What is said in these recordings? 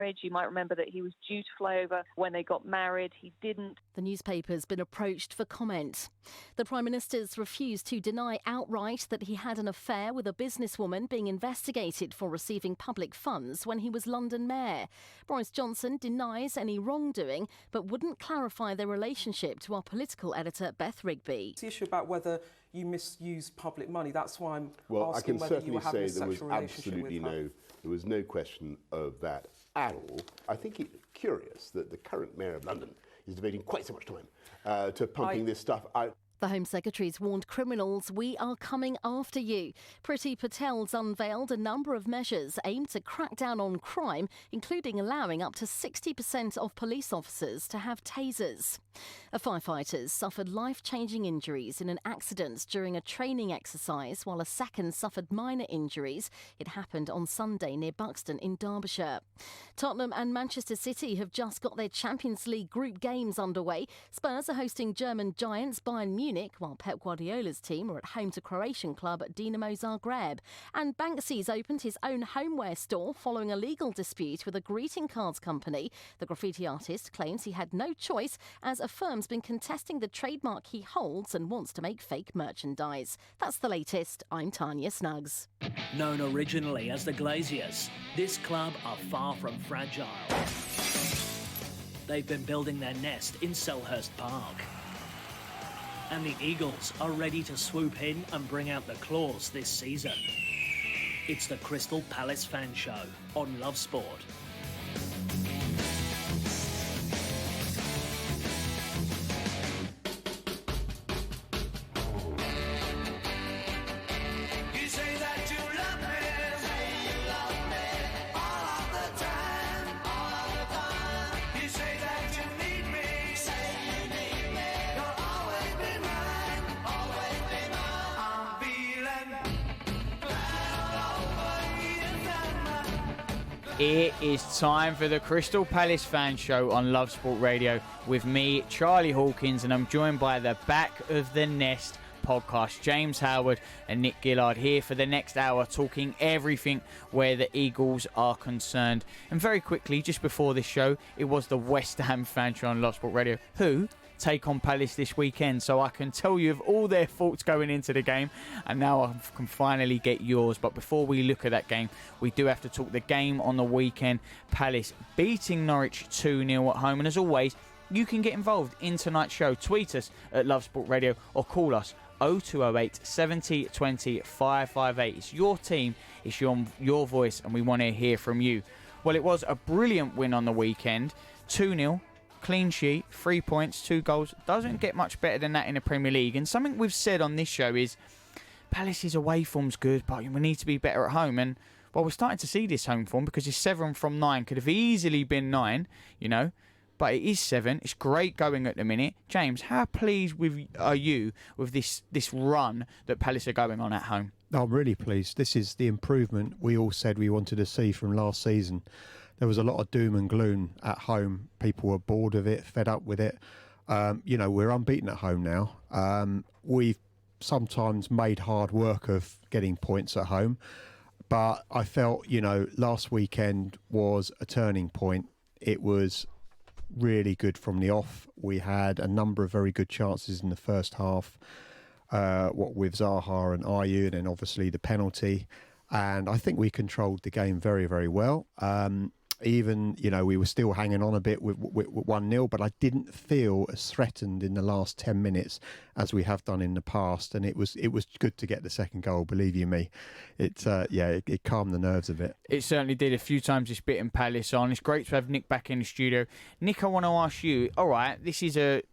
You might remember that he was due to fly over when they got married. He didn't. The newspaper's been approached for comment. The Prime Minister's refused to deny outright that he had an affair with a businesswoman being investigated for receiving public funds when he was London Mayor. Boris Johnson denies any wrongdoing but wouldn't clarify their relationship to our political editor Beth Rigby. The issue about whether you misuse public money, that's why I'm Well, asking whether you were having a there was sexual relationship with her. there was no question of that at all. I think it's curious that the current Mayor of London is devoting quite so much time to pumping this stuff out. The Home Secretary's warned criminals, we are coming after you. Priti Patel's unveiled a number of measures aimed to crack down on crime, including allowing up to 60% of police officers to have tasers. A firefighter suffered life-changing injuries in an accident during a training exercise, while a second suffered minor injuries. It happened on Sunday near Buxton in Derbyshire. Tottenham and Manchester City have just got their Champions League group games underway. Spurs are hosting German giants Bayern Munich, while Pep Guardiola's team are at home to Croatian club Dinamo Zagreb. And Banksy's opened his own homeware store following a legal dispute with a greeting cards company. The graffiti artist claims he had no choice as a firm's been contesting the trademark he holds and wants to make fake merchandise. That's the latest. I'm Tanya Snuggs. Known originally as the Glaziers, this club are far from fragile. They've been building their nest in Selhurst Park. And the Eagles are ready to swoop in and bring out the claws this season. It's the Crystal Palace Fan Show on Love Sport. It is time for the Crystal Palace Fan Show on Love Sport Radio with me, Charlie Hawkins, and I'm joined by the Back of the Nest podcast, James Howard and Nick Gillard, here for the next hour talking everything where the Eagles are concerned. And very quickly, just before this show, it was the West Ham Fan Show on Love Sport Radio, who take on Palace this weekend, so I can tell you of all their thoughts going into the game, and now I can finally get yours. But before we look at that game, we do have to talk the game on the weekend. Palace beating Norwich 2-0 at home, and as always, you can get involved in tonight's show. Tweet us at Love Sport Radio or call us 0208 70 20 558. It's your team, it's your voice, and we want to hear from you. Well, it was a brilliant win on the weekend, 2-0. Clean sheet, 3 points, 2 goals. Doesn't get much better than that in the Premier League. And something we've said on this show is Palace's away form's good, but we need to be better at home. And, well, we're starting to see this home form because it's 7 from 9. Could have easily been 9, you know, but it is 7. It's great going at the minute. James, how pleased are you with this run that Palace are going on at home? I'm really pleased. This is the improvement we all said we wanted to see from last season. There was a lot of doom and gloom at home. People were bored of it, fed up with it. We're unbeaten at home now. We've sometimes made hard work of getting points at home. But I felt, last weekend was a turning point. It was really good from the off. We had a number of very good chances in the first half, with Zaha and Ayew, and then obviously the penalty. And I think we controlled the game very, very well. Even, we were still hanging on a bit with 1-0, but I didn't feel as threatened in the last 10 minutes as we have done in the past. And it was good to get the second goal, believe you me. It calmed the nerves a bit. It certainly did. A few times it's bitten Palace on. It's great to have Nick back in the studio. Nick, I want to ask you, all right, this is a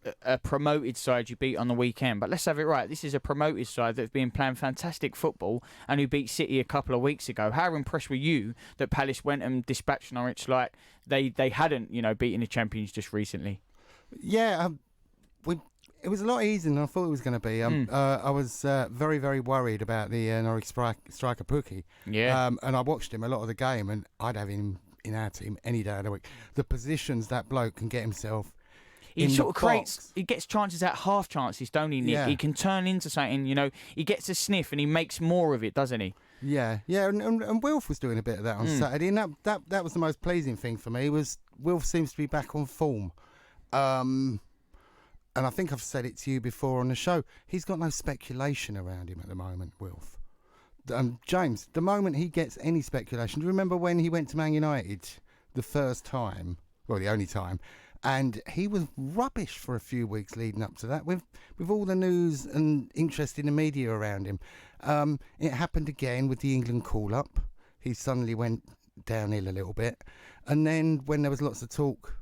promoted side you beat on the weekend, but let's have it right. This is a promoted side that have been playing fantastic football and who beat City a couple of weeks ago. How impressed were you that Palace went and dispatched Norwich like they hadn't, beaten the champions just recently? Yeah, it was a lot easier than I thought it was going to be. I was very, very worried about the Norwich striker Pukki. Yeah. And I watched him a lot of the game, and I'd have him in our team any day of the week. The positions that bloke can get himself He in sort of the creates, box. he gets chances at half chances, don't he, Nick? Yeah. He can turn into something, he gets a sniff and he makes more of it, doesn't he? Yeah, and Wilf was doing a bit of that on Saturday, and that was the most pleasing thing for me. Was Wilf seems to be back on form, and I think I've said it to you before on the show. He's got no speculation around him at the moment, Wilf. James, the moment he gets any speculation, do you remember when he went to Man United the first time, well, the only time, and he was rubbish for a few weeks leading up to that with all the news and interest in the media around him. It happened again with the England call-up. He suddenly went downhill a little bit. And then when there was lots of talk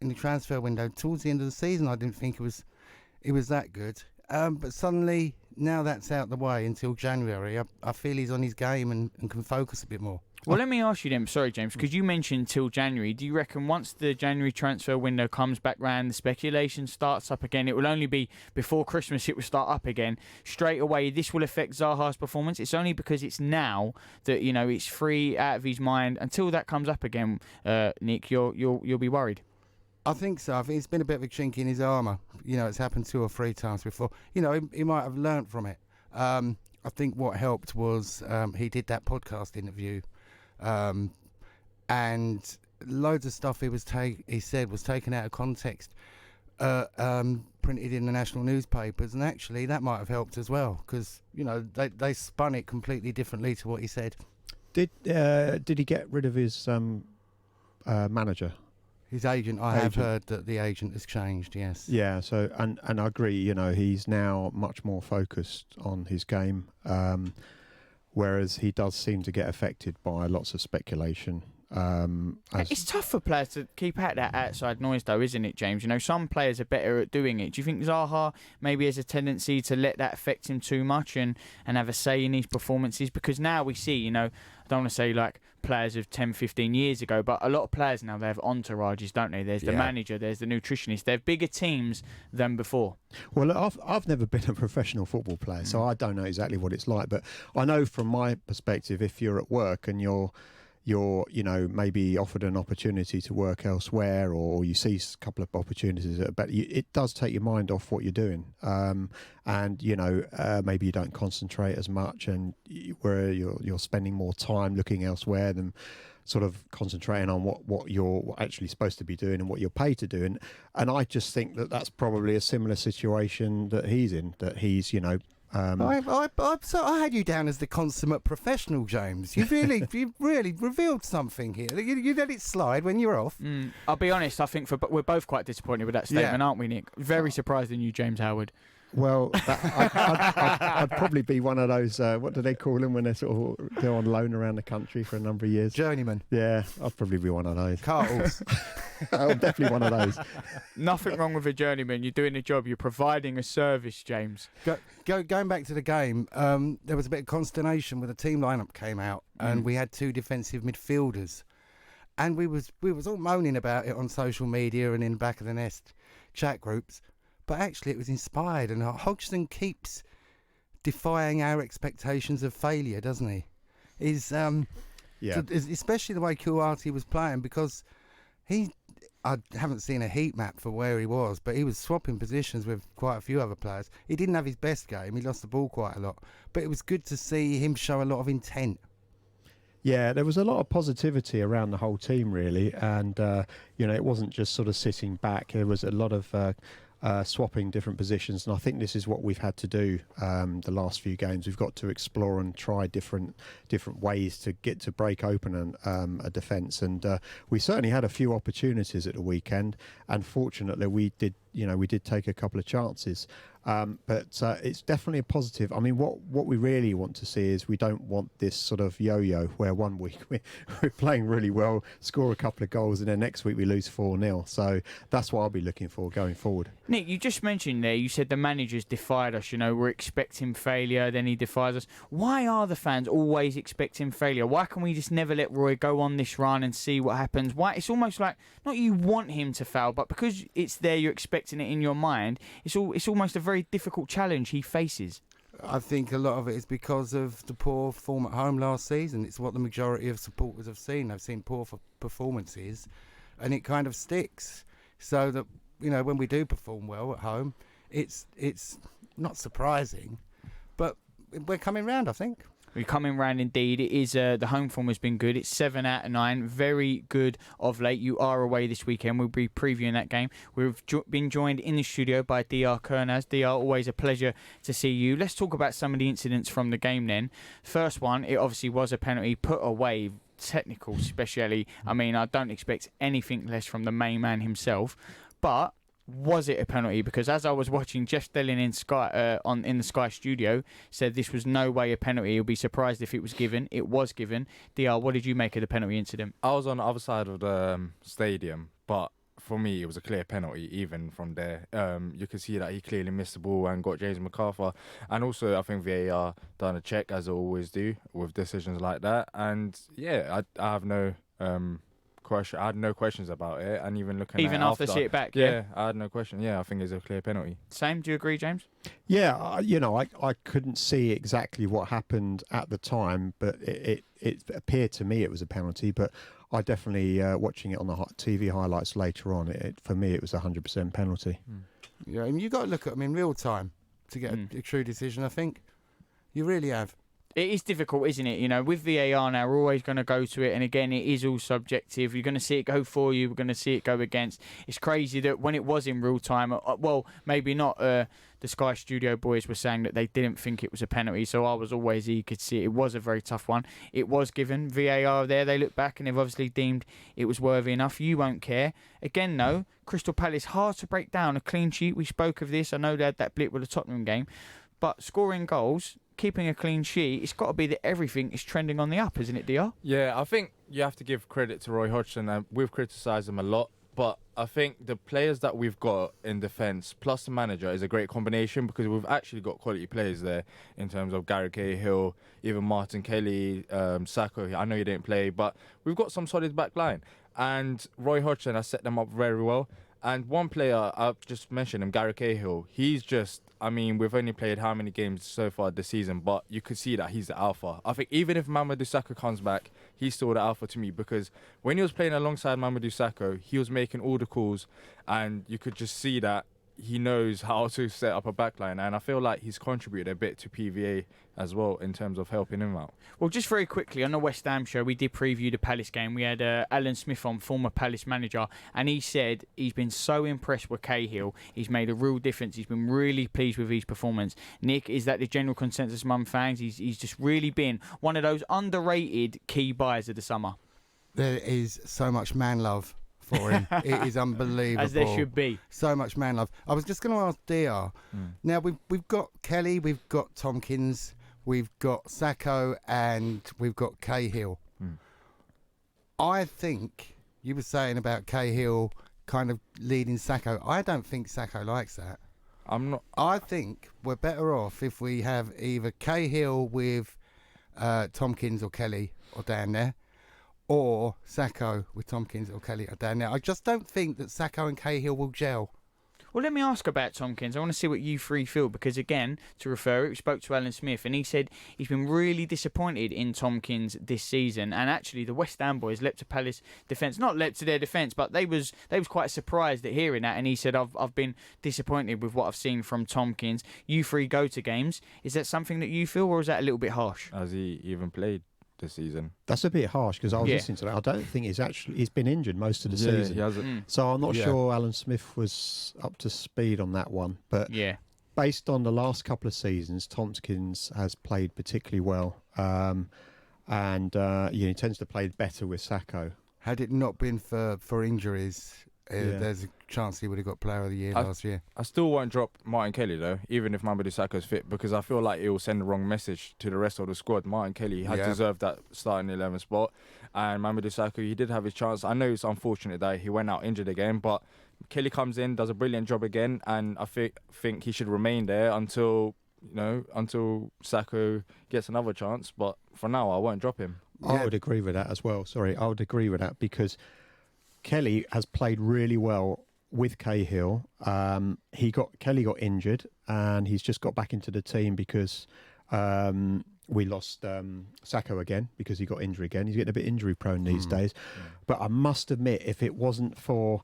in the transfer window, towards the end of the season, I didn't think it was that good. But suddenly, now that's out the way until January, I feel he's on his game and can focus a bit more. Well, let me ask you then, sorry James, because you mentioned till January. Do you reckon once the January transfer window comes back round, the speculation starts up again, it will only be before Christmas it will start up again, straight away this will affect Zaha's performance? It's only because it's now that, you know, it's free out of his mind. Until that comes up again, Nick, you'll be worried. I think so. I think it's been a bit of a chink in his armour. You know, it's happened 2 or 3 times before. You know, he might have learnt from it. I think what helped was he did that podcast interview. And loads of stuff he said was taken out of context, printed in the national newspapers, and actually that might have helped as well, because you know they spun it completely differently to what he said. Did he get rid of his manager? His agent, I have heard that the agent has changed. Yes. Yeah. So and I agree. You know, he's now much more focused on his game. Whereas he does seem to get affected by lots of speculation. It's tough for players to keep out that outside noise, though, isn't it, James? You know, some players are better at doing it. Do you think Zaha maybe has a tendency to let that affect him too much and have a say in his performances? Because now we see, you know, I don't want to say like players of 10, 15 years ago, but a lot of players now, they have entourages, don't they? There's the manager, there's the nutritionist. They have bigger teams than before. Well, I've never been a professional football player, so I don't know exactly what it's like. But I know from my perspective, if you're at work and you're you know, maybe offered an opportunity to work elsewhere, or you see a couple of opportunities that are better, it does take your mind off what you're doing. And you know, maybe you don't concentrate as much, and where you're spending more time looking elsewhere than sort of concentrating on what you're actually supposed to be doing and what you're paid to do. And I just think that that's probably a similar situation that he's in, that he's, you know, I had you down as the consummate professional, James. You've really revealed something here. You let it slide when you're off. I'll be honest, I think we're both quite disappointed with that statement, aren't we, Nick? Very surprised in you, James Howard. Well, I'd probably be one of those, what do they call them when they're on loan around the country for a number of years? Journeyman. Yeah, I'd probably be one of those. Cartles. I'm definitely one of those. Nothing wrong with a journeyman. You're doing a job. You're providing a service, James. Going back to the game, there was a bit of consternation when the team lineup came out, and we had 2 defensive midfielders, and we was all moaning about it on social media and in the back of the nest chat groups. But actually, it was inspired, and Hodgson keeps defying our expectations of failure, doesn't he? Especially the way Kuwati was playing, because I haven't seen a heat map for where he was, but he was swapping positions with quite a few other players. He didn't have his best game; he lost the ball quite a lot. But it was good to see him show a lot of intent. Yeah, there was a lot of positivity around the whole team, really, and you know, it wasn't just sort of sitting back. There was a lot of swapping different positions, and I think this is what we've had to do the last few games. We've got to explore and try different ways to get to break open a defence, and we certainly had a few opportunities at the weekend, and fortunately we did take a couple of chances. But it's definitely a positive. I mean, what we really want to see is, we don't want this sort of yo-yo where one week we're playing really well, score a couple of goals, and then next week we lose 4-0. So that's what I'll be looking for going forward. Nick, you just mentioned there, you said the managers defied us. You know, we're expecting failure, then he defies us. Why are the fans always expecting failure? Why can we just never let Roy go on this run and see what happens? Why? It's almost like, not you want him to fail, but because it's there, you're expecting it in your mind. It's almost a very difficult challenge he faces. I think a lot of it is because of the poor form at home last season. It's what the majority of supporters have seen. They've seen poor performances, and it kind of sticks. So that, you know, when we do perform well at home, it's not surprising, but we're coming round, I think. We're coming round indeed. It is the home form has been good. It's 7 out of 9. Very good of late. You are away this weekend. We'll be previewing that game. We've been joined in the studio by DR Kernaz. DR, always a pleasure to see you. Let's talk about some of the incidents from the game then. First one, it obviously was a penalty put away. Technical, especially. I mean, I don't expect anything less from the main man himself. But was it a penalty? Because as I was watching, Jeff Stelling in Sky in the Sky studio said this was no way a penalty. He'll be surprised if it was given. It was given. DR, what did you make of the penalty incident? I was on the other side of the stadium, but for me, it was a clear penalty, even from there. You could see that he clearly missed the ball and got James MacArthur. And also, I think VAR done a check, as they always do, with decisions like that. And, yeah, I have no question. I had no questions about it. And even looking even at it after see it back, yeah, I had no question. Yeah, I think it's a clear penalty. Same? Do you agree, James? Yeah, I couldn't see exactly what happened at the time, but it appeared to me it was a penalty. But I definitely, watching it on the TV highlights later on, for me it was 100% penalty. Yeah, I mean, you got to look at them in real time to get a true decision, I think. You really have. It is difficult, isn't it? You know, with VAR now, we're always going to go to it. And again, it is all subjective. You're going to see it go for you. We're going to see it go against. It's crazy that when it was in real time, well, maybe not. The Sky Studio boys were saying that they didn't think it was a penalty. So I was always eager to see it. It was a very tough one. It was given. VAR there. They look back and they've obviously deemed it was worthy enough. You won't care. Again, though, Crystal Palace, hard to break down. A clean sheet. We spoke of this. I know they had that blip with the Tottenham game. But scoring goals, keeping a clean sheet, it's got to be that everything is trending on the up, isn't it, DR? Yeah, I think you have to give credit to Roy Hodgson, and we've criticised him a lot, but I think the players that we've got in defence plus the manager is a great combination, because we've actually got quality players there in terms of Gary Cahill, even Martin Kelly, Sacco. I know he didn't play, but we've got some solid back line, and Roy Hodgson has set them up very well. And one player, I've just mentioned him, Gary Cahill, he's just, I mean, we've only played how many games so far this season, but you could see that he's the alpha. I think even if Mamadou Sakho comes back, he's still the alpha to me, because when he was playing alongside Mamadou Sakho, he was making all the calls, and you could just see that he knows how to set up a backline, and I feel like he's contributed a bit to PVA as well in terms of helping him out. Well, just very quickly, on the West Ham show, we did preview the Palace game. We had Alan Smith on, former Palace manager, and he said he's been so impressed with Cahill. He's made a real difference. He's been really pleased with his performance. Nick, is that the general consensus among fans? He's just really been one of those underrated key buys of the summer. There is so much man love for him. It is unbelievable. As there should be. So much man love. I was just going to ask DR. Now, we've got Kelly, we've got Tompkins, we've got Sacco, and we've got Cahill. I think you were saying about Cahill kind of leading Sacco. I don't think Sacco likes that. I'm not. I think we're better off if we have either Cahill with Tompkins or Kelly or down there, or Sacco with Tompkins or Kelly or down there. I just don't think that Sacco and Cahill will gel. Well, let me ask about Tompkins. I want to see what you three feel, because, again, to refer it, we spoke to Alan Smith, and he said he's been really disappointed in Tompkins this season. And actually, the West Ham boys leapt to Palace defence. Not leapt to their defence, but they was quite surprised at hearing that. And he said, I've been disappointed with what I've seen from Tompkins. You three go to games. Is that something that you feel, or is that a little bit harsh? Has he even played this season? That's a bit harsh, because I was listening to that. I don't think he's been injured most of the season. He hasn't. So I'm not sure Alan Smith was up to speed on that one. But based on the last couple of seasons, Tompkins has played particularly well. And he tends to play better with Sacco. Had it not been for injuries, there's a chance he would have got Player of the Year last year. I still won't drop Martin Kelly, though, even if Mamadou Sakho's fit, because I feel like it will send the wrong message to the rest of the squad. Martin Kelly had deserved that starting 11 spot, and Mamadou Sakho, he did have his chance. I know it's unfortunate that he went out injured again, but Kelly comes in, does a brilliant job again, and I think he should remain there until Sakho gets another chance. But for now, I won't drop him. I would agree with that as well. I would agree with that, because Kelly has played really well with Cahill. Kelly got injured, and he's just got back into the team because we lost Sacco again because he got injured again. He's getting a bit injury prone these days. But I must admit, if it wasn't for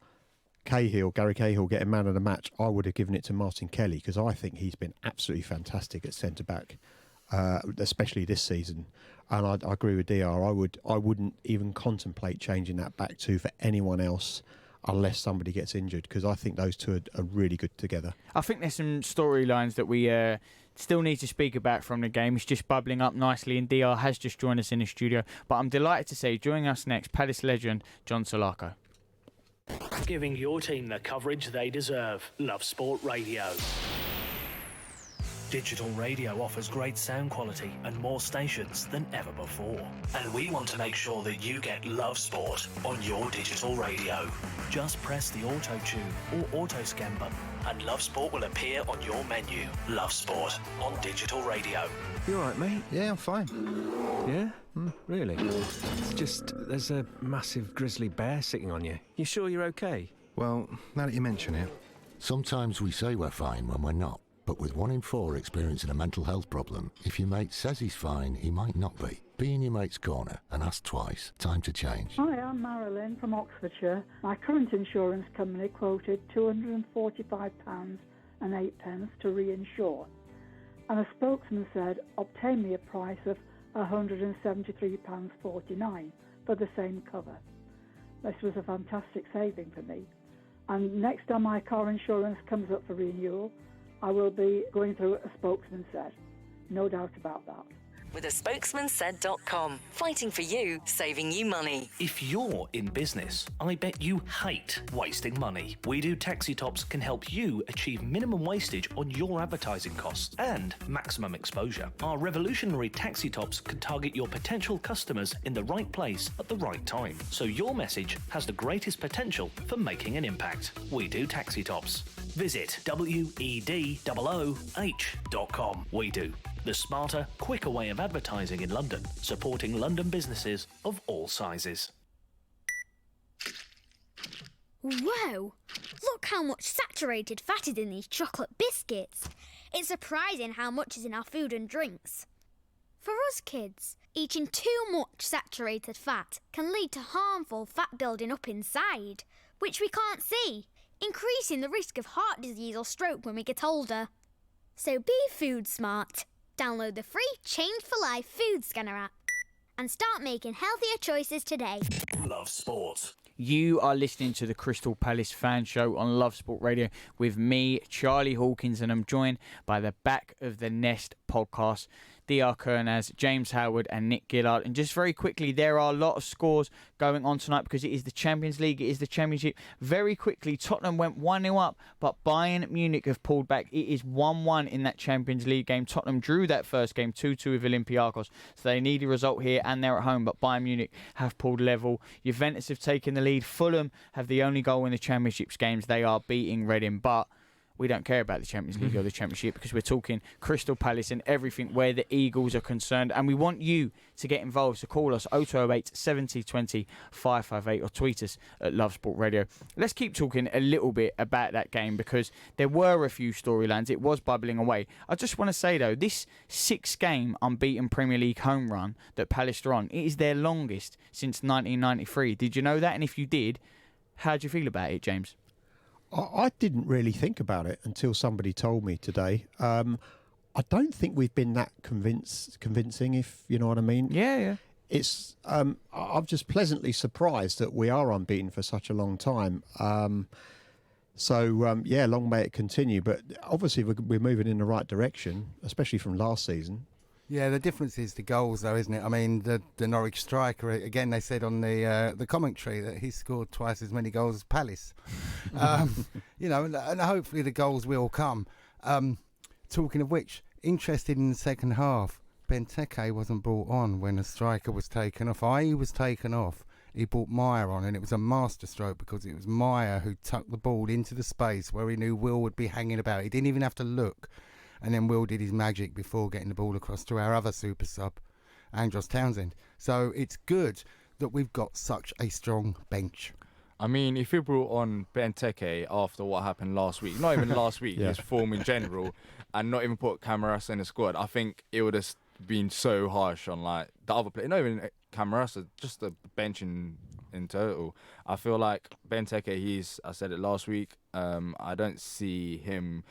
Gary Cahill getting man of the match, I would have given it to Martin Kelly, because I think he's been absolutely fantastic at centre back. especially this season. And I agree with DR. I wouldn't even contemplate changing that back two for anyone else unless somebody gets injured, because I think those two are really good together. I think there's some storylines that we still need to speak about from the game. It's just bubbling up nicely, and DR has just joined us in the studio. But I'm delighted to say, joining us next, Palace legend John Solako. Giving your team the coverage they deserve. Love Sport Radio. Digital radio offers great sound quality and more stations than ever before. And we want to make sure that you get Love Sport on your digital radio. Just press the auto tune or auto scan button and Love Sport will appear on your menu. Love Sport on digital radio. You all right, mate? Yeah, I'm fine. Yeah? Really? It's just, there's a massive grizzly bear sitting on you. You sure you're okay? Well, now that you mention it. Sometimes we say we're fine when we're not. But with 1 in 4 experiencing a mental health problem, if your mate says he's fine, he might not be. Be in your mate's corner and ask twice. Time to change. Hi, I'm Marilyn from Oxfordshire. My current insurance company quoted £245.08 to reinsure. And a spokesman said, obtain me a price of £173.49 for the same cover. This was a fantastic saving for me. And next time my car insurance comes up for renewal, I will be going through a spokesman said. No doubt about that. With a spokesmansaid.com. Fighting for you, saving you money. If you're in business, I bet you hate wasting money. We Do Taxi Tops can help you achieve minimum wastage on your advertising costs and maximum exposure. Our revolutionary taxi tops can target your potential customers in the right place at the right time, so your message has the greatest potential for making an impact. We Do Taxi Tops. Visit WEDOOH.com. We Do. The smarter, quicker way of advertising in London, supporting London businesses of all sizes. Whoa! Look how much saturated fat is in these chocolate biscuits. It's surprising how much is in our food and drinks. For us kids, eating too much saturated fat can lead to harmful fat building up inside, which we can't see, increasing the risk of heart disease or stroke when we get older. So be food smart. Download the free Change for Life food scanner app and start making healthier choices today. Love Sport. You are listening to the Crystal Palace Fan Show on Love Sport Radio with me, Charlie Hawkins, and I'm joined by the Back of the Nest podcast, DR Kernaz, James Howard and Nick Gillard. And just very quickly, there are a lot of scores going on tonight because it is the Champions League, it is the Championship. Very quickly, Tottenham went 1-0 up, but Bayern Munich have pulled back. It is 1-1 in that Champions League game. Tottenham drew that first game 2-2 with Olympiacos, so they need a result here and they're at home, but Bayern Munich have pulled level. Juventus have taken the lead. Fulham have the only goal in the Championships games. They are beating Reading, but we don't care about the Champions League or the Championship because we're talking Crystal Palace and everything where the Eagles are concerned. And we want you to get involved. So call us 0208 70 20 558 or tweet us at Love Sport Radio. Let's keep talking a little bit about that game because there were a few storylines. It was bubbling away. I just want to say, though, this 6-game unbeaten Premier League home run that Palace are on, it is their longest since 1993. Did you know that? And if you did, how do you feel about it, James? I didn't really think about it until somebody told me today. I don't think we've been that convincing, if you know what I mean. Yeah. It's. I'm just pleasantly surprised that we are unbeaten for such a long time. Long may it continue. But obviously, we're moving in the right direction, especially from last season. Yeah, the difference is the goals, though, isn't it? I mean, the Norwich striker, again, they said on the commentary that he scored twice as many goals as Palace. And hopefully the goals will come. Talking of which, interested in the second half, Benteke wasn't brought on when the striker was taken off. He was taken off. He brought Meyer on, and it was a masterstroke because it was Meyer who tucked the ball into the space where he knew Will would be hanging about. He didn't even have to look. And then Will did his magic before getting the ball across to our other super sub, Andros Townsend. So it's good that we've got such a strong bench. I mean, if you brought on Benteke after what happened last week, not even last week, his form in general, and not even put Camarasa in the squad, I think it would have been so harsh on like the other players. Not even Camarasa, just the bench in total. I feel like Benteke, I said it last week, I don't see him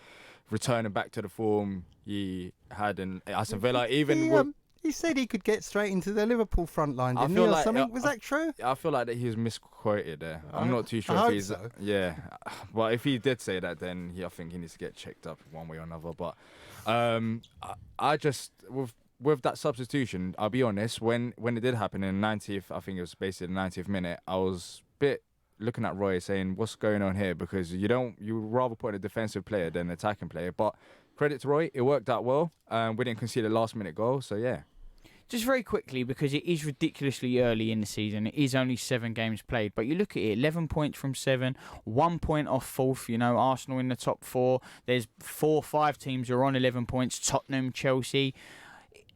returning back to the form he had in Aston Villa. Even he said he could get straight into the Liverpool front line, didn't he, or something? Was that true? I feel like that he was misquoted there. I'm not too sure I if hope he's... so. Yeah. Well, if he did say that, then I think he needs to get checked up one way or another. But I just... With that substitution, I'll be honest, when it did happen in the 90th, I think it was basically the 90th minute, I was a bit looking at Roy saying, what's going on here? Because you rather put in a defensive player than an attacking player. But credit to Roy, it worked out well. We didn't concede a last-minute goal, so yeah. Just very quickly, because it is ridiculously early in the season. It is only 7 games played. But you look at it, 11 points from 7, 1 point off fourth. Arsenal in the top 4. There's 4 or 5 teams who are on 11 points, Tottenham, Chelsea.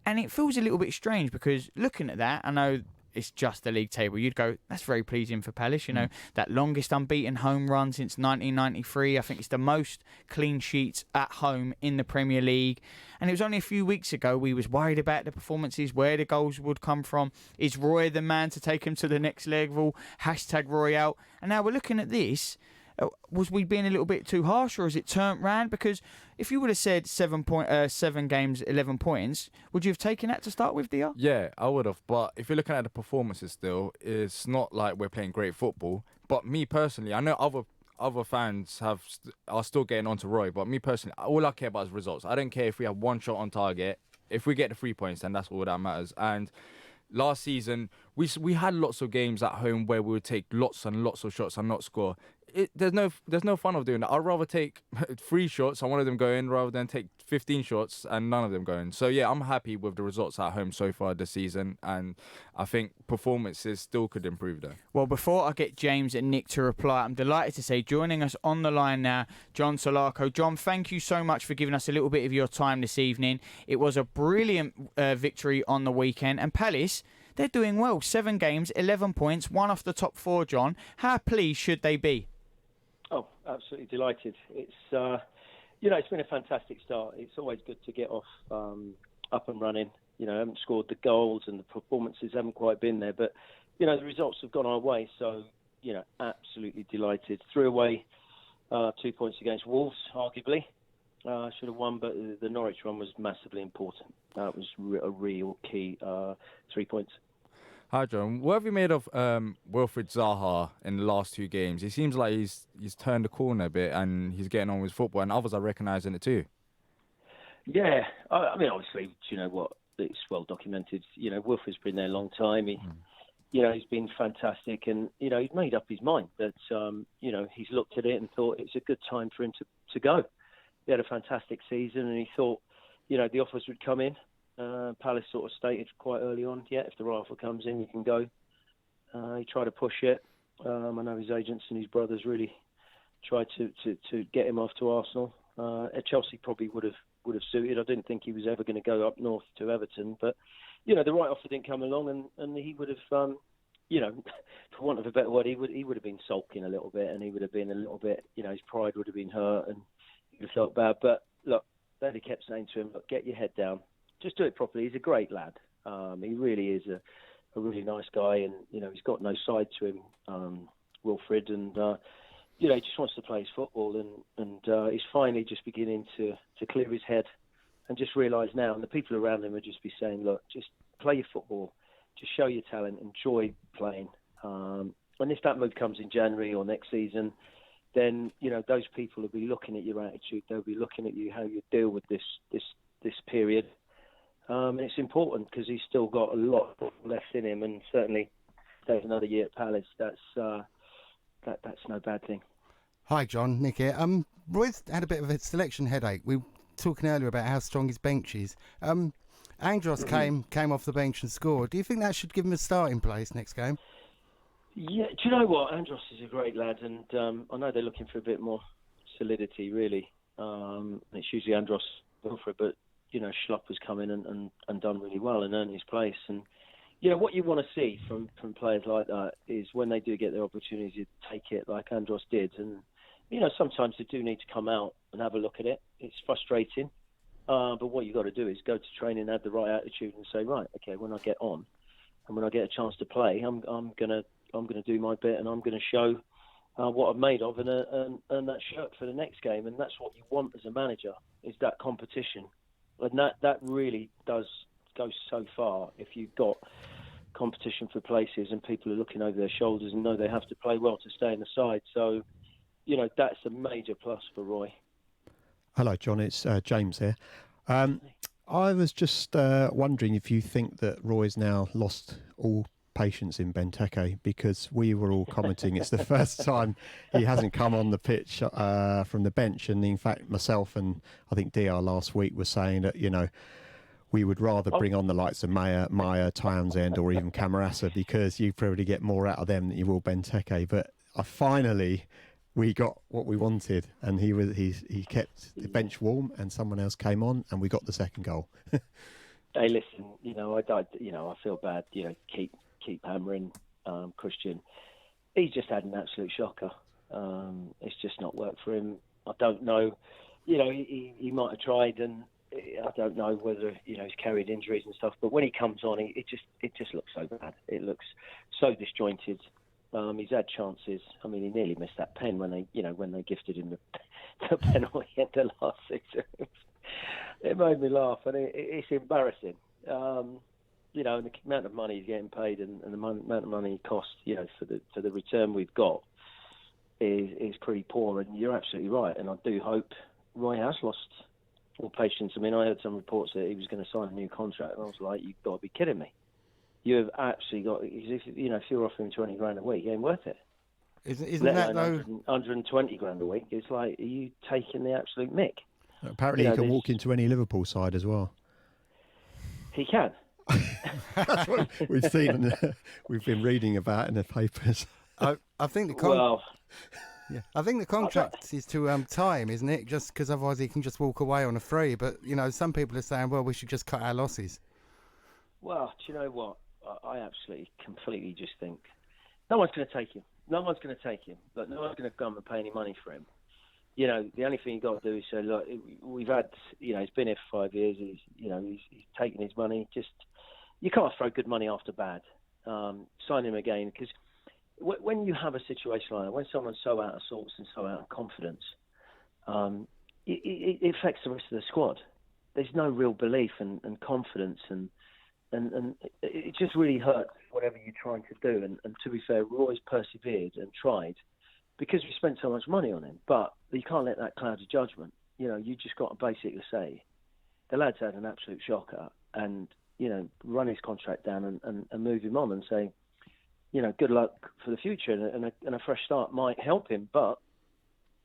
And it feels a little bit strange because looking at that, I know it's just the league table. You'd go, that's very pleasing for Palace. That longest unbeaten home run since 1993. I think it's the most clean sheets at home in the Premier League. And it was only a few weeks ago we was worried about the performances, where the goals would come from. Is Roy the man to take him to the next level? #Roy out. And now we're looking at this. Was we being a little bit too harsh, or has it turned round? Because if you would have said 7 games, 11 points, would you have taken that to start with, DR? Yeah, I would have. But if you're looking at the performances still, it's not like we're playing great football. But me personally, I know other fans are still getting onto Roy, but me personally, all I care about is results. I don't care if we have 1 shot on target. If we get the 3 points, then that's all that matters. And last season, we had lots of games at home where we would take lots and lots of shots and not score. There's no fun of doing that. I'd rather take 3 shots and one of them go in rather than take 15 shots and none of them go in. So yeah, I'm happy with the results at home so far this season, and I think performances still could improve though. Well, before I get James and Nick to reply, I'm delighted to say joining us on the line now, John Solarco. John, thank you so much for giving us a little bit of your time this evening. It was a brilliant victory on the weekend, and Palace, they're doing well. 7 games, 11 points, 1 off the top 4, John. How pleased should they be? Oh, absolutely delighted. It's it's been a fantastic start. It's always good to get off up and running. I haven't scored the goals and the performances haven't quite been there, but the results have gone our way. So absolutely delighted. Threw away 2 points against Wolves, arguably. Should have won, but the Norwich one was massively important. That was a real key 3 points. Hi, John. What have you made of Wilfried Zaha in the last 2 games? He seems like he's turned the corner a bit and he's getting on with football, and others are recognising it too. Yeah, I mean, obviously, do you know what? It's well documented. Wilfried's been there a long time. He's been fantastic, and he's made up his mind that he's looked at it and thought it's a good time for him to go. He had a fantastic season, and he thought the offers would come in. Palace sort of stated quite early on, if the right offer comes in, you can go. He tried to push it. I know his agents and his brothers really tried to get him off to Arsenal. At Chelsea probably would have suited. I didn't think he was ever going to go up north to Everton, but the right offer didn't come along, and he would have, for want of a better word, he would have been sulking a little bit, and he would have been a little bit, his pride would have been hurt, and he would have felt bad. But look, they kept saying to him, look, get your head down. Just do it properly. He's a great lad. He really is a really nice guy, and he's got no side to him, Wilfried, and he just wants to play his football, and he's finally just beginning to clear his head and just realise now, and the people around him are just be saying, look, just play your football, just show your talent, enjoy playing, and if that move comes in January or next season, then those people will be looking at your attitude. They'll be looking at you, how you deal with this period. And it's important because he's still got a lot left in him, and certainly there's another year at Palace. That's no bad thing. Hi, John. Nick here. Roy's had a bit of a selection headache. We were talking earlier about how strong his bench is. Andros came off the bench and scored. Do you think that should give him a starting place next game? Yeah, do you know what? Andros is a great lad, and I know they're looking for a bit more solidity, really. It's usually Andros Wilfried, but Schlupp has come in and done really well and earned his place. And what you want to see from players like that is when they do get their opportunity to take it, like Andros did. And sometimes they do need to come out and have a look at it. It's frustrating, but what you've got to do is go to training, have the right attitude, and say, right, okay, when I get on and when I get a chance to play, I'm gonna do my bit, and I'm gonna show what I'm made of and earn that shirt for the next game. And that's what you want as a manager, is that competition. And that really does go so far if you've got competition for places and people are looking over their shoulders and know they have to play well to stay in the side. So, that's a major plus for Roy. Hello, John. It's James here. I was just wondering if you think that Roy's now lost all patience in Benteke, because we were all commenting it's the first time he hasn't come on the pitch from the bench. And in fact, myself and I think DR last week were saying that, we would rather bring on the likes of Maya, Townsend or even Camarasa, because you probably get more out of them than you will Benteke. But finally, we got what we wanted, and he kept the bench warm, and someone else came on, and we got the second goal. Hey, listen, I feel bad. Keep hammering Christian. He's just had an absolute shocker. It's just not worked for him. I don't know. He might have tried, and I don't know whether he's carried injuries and stuff. But when he comes on, it just looks so bad. It looks so disjointed. He's had chances. I mean, he nearly missed that pen when they gifted him the penalty at the last season. It made me laugh, and it's embarrassing. And the amount of money he's getting paid and the amount of money he costs, for the return we've got is pretty poor. And you're absolutely right. And I do hope Roy has lost all patience. I mean, I heard some reports that he was going to sign a new contract, and I was like, you've got to be kidding me. You have absolutely got. If you're offering 20 grand a week, it ain't worth it. Isn't that though? 120 grand a week. It's like, are you taking the absolute mick? Apparently, he can walk into any Liverpool side as well. He can. That's what we've seen. We've been reading about in the papers. I think I think the contract is to time, isn't it? Just because otherwise he can just walk away on a free. But some people are saying, well, we should just cut our losses. Well, do you know what? I absolutely, completely just think no one's going to take him. No one's going to take him. But no one's going to come and pay any money for him. The only thing you've got to do is say, look, we've had, he's been here for 5 years. He's taken his money. Just, you can't throw good money after bad. Sign him again, because when you have a situation like that, when someone's so out of sorts and so out of confidence, it affects the rest of the squad. There's no real belief and confidence, and it just really hurts whatever you're trying to do. And to be fair, Roy's persevered and tried because we spent so much money on him. But you can't let that cloud your judgment. You just got to basically say, the lad's had an absolute shocker, and, run his contract down and move him on and say, good luck for the future, and a fresh start might help him. But,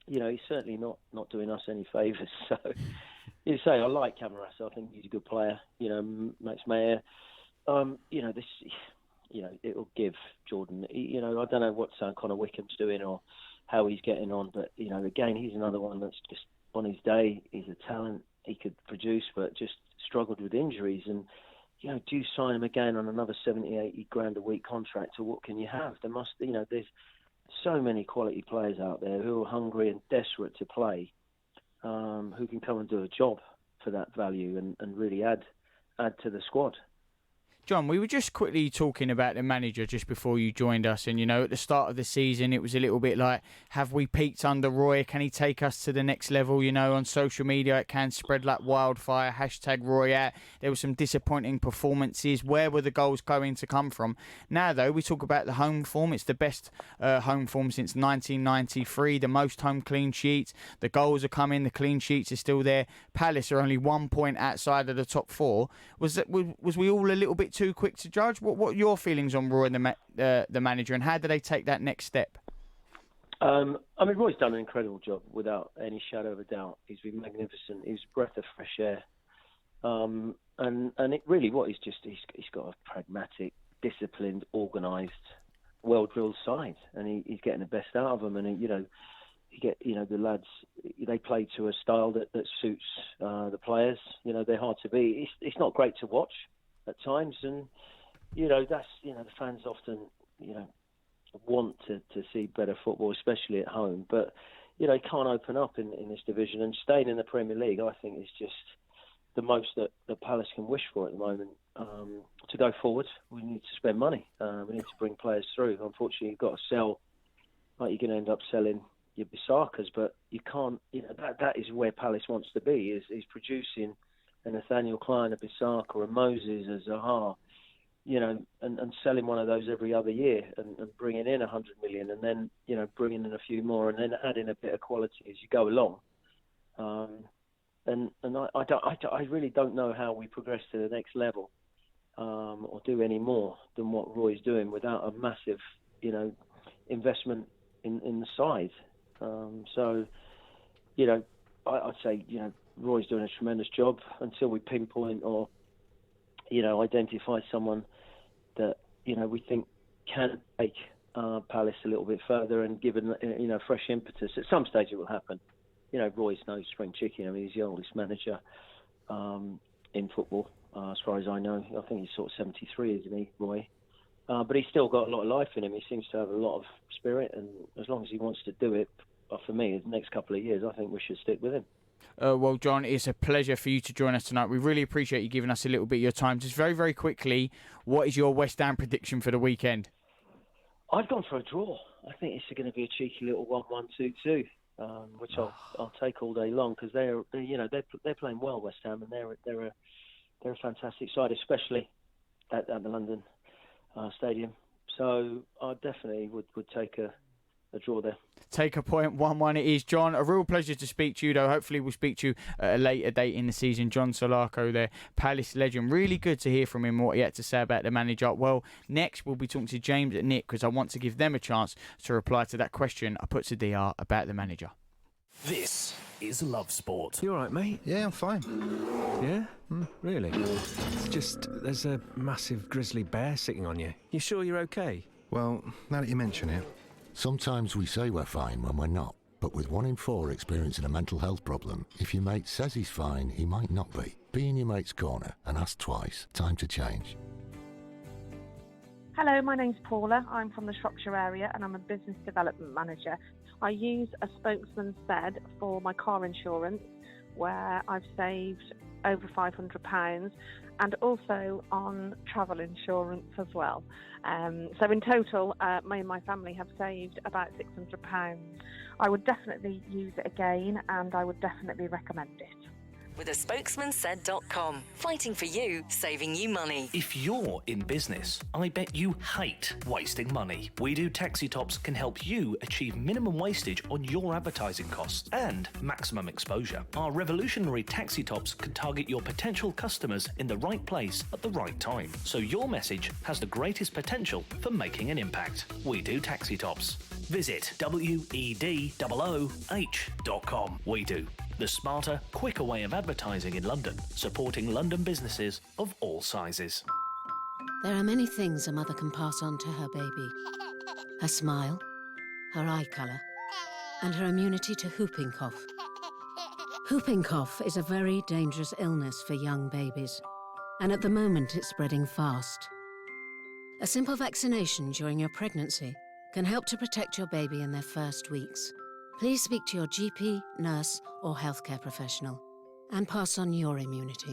he's certainly not doing us any favours. So, you say, I like Camarasa. I think he's a good player. Max Meyer. It'll give Jordan. I don't know what Connor Wickham's doing or how he's getting on, but again, he's another one that's just on his day. He's a talent. He could produce, but just struggled with injuries. And do you sign him again on another 70, 80 grand a week contract, or what can you have? There must, there's so many quality players out there who are hungry and desperate to play, who can come and do a job for that value and really add to the squad. John, we were just quickly talking about the manager just before you joined us, and at the start of the season it was a little bit like, have we peaked under Roy? Can he take us to the next level? On social media it can spread like wildfire, #RoyAt. There were some disappointing performances. Where were the goals going to come from? Now though, we talk about the home form. It's the best home form since 1993, the most home clean sheets. The goals are coming, the clean sheets are still there. Palace are only 1 point outside of the top four. Was we all a little bit too quick to judge? What are your feelings on Roy and the manager, and how do they take that next step? Roy's done an incredible job without any shadow of a doubt. He's been magnificent. He's a breath of fresh air. And it really he's got a pragmatic, disciplined, organised, well-drilled side, and he's getting the best out of them. And the lads, they play to a style that suits the players. They're hard to beat. It's not great to watch at times, and that's the fans often want to see better football, especially at home. But he can't open up in this division, and staying in the Premier League, I think, is just the most that the Palace can wish for at the moment. To go forward, we need to spend money. We need to bring players through. Unfortunately, you've got to sell like you're going to end up selling your Bissakas, but you can't. That is where Palace wants to be. Is producing a Nathaniel Klein, a Bissaka, or a Moses, a Zaha, and selling one of those every other year, and bringing in 100 million, and then bringing in a few more, and then adding a bit of quality as you go along. And I really don't know how we progress to the next level, or do any more than what Roy's doing without a massive, investment in the side. I'd say, Roy's doing a tremendous job until we pinpoint or, identify someone that, we think can take Palace a little bit further and give it, fresh impetus. At some stage it will happen. Roy's no spring chicken. I mean, he's the oldest manager in football, as far as I know. I think he's sort of 73, isn't he, Roy? But he's still got a lot of life in him. He seems to have a lot of spirit, and as long as he wants to do it, for me, the next couple of years, I think we should stick with him. Well, John, it's a pleasure for you to join us tonight. We really appreciate you giving us a little bit of your time. Just very, very quickly, what is your West Ham prediction for the weekend? I've gone for a draw. I think it's going to be a cheeky little 1-1, 2-2, which I'll take all day long, because they're playing well, West Ham, and they're a fantastic side, especially at the London Stadium. So I definitely would take a draw there. Take a point, 1-1 it is. John, a real pleasure to speak to you, though. Hopefully we'll speak to you at a later date in the season. John Solako there, Palace legend. Really good to hear from him, what he had to say about the manager. Well, next we'll be talking to James and Nick, because I want to give them a chance to reply to that question I put to DR about the manager. This is Love Sport. You all right, mate? Yeah, I'm fine. Yeah? Really? It's just, there's a massive grizzly bear sitting on you. You sure you're okay? Well, now that you mention it. Sometimes we say we're fine when we're not, but with 1 in 4 experiencing a mental health problem, if your mate says he's fine, he might not be. Be in your mate's corner and ask twice. Time to change. Hello, my name's Paula. I'm from the Shropshire area and I'm a business development manager. I use a spokesman said for my car insurance, where I've saved over £500, and also on travel insurance as well. So in total, me and my family have saved about £600. I would definitely use it again, and I would definitely recommend it. With a spokesmansaid.com. Fighting for you, saving you money. If you're in business, I bet you hate wasting money. We Do Taxi Tops can help you achieve minimum wastage on your advertising costs and maximum exposure. Our revolutionary taxi tops can target your potential customers in the right place at the right time, so your message has the greatest potential for making an impact. We Do Taxi Tops. Visit WEDOOH.com. We Do. The smarter, quicker way of advertising in London, supporting London businesses of all sizes. There are many things a mother can pass on to her baby. Her smile, her eye colour, and her immunity to whooping cough. Whooping cough is a very dangerous illness for young babies, and at the moment it's spreading fast. A simple vaccination during your pregnancy can help to protect your baby in their first weeks. Please speak to your GP, nurse, or healthcare professional and pass on your immunity.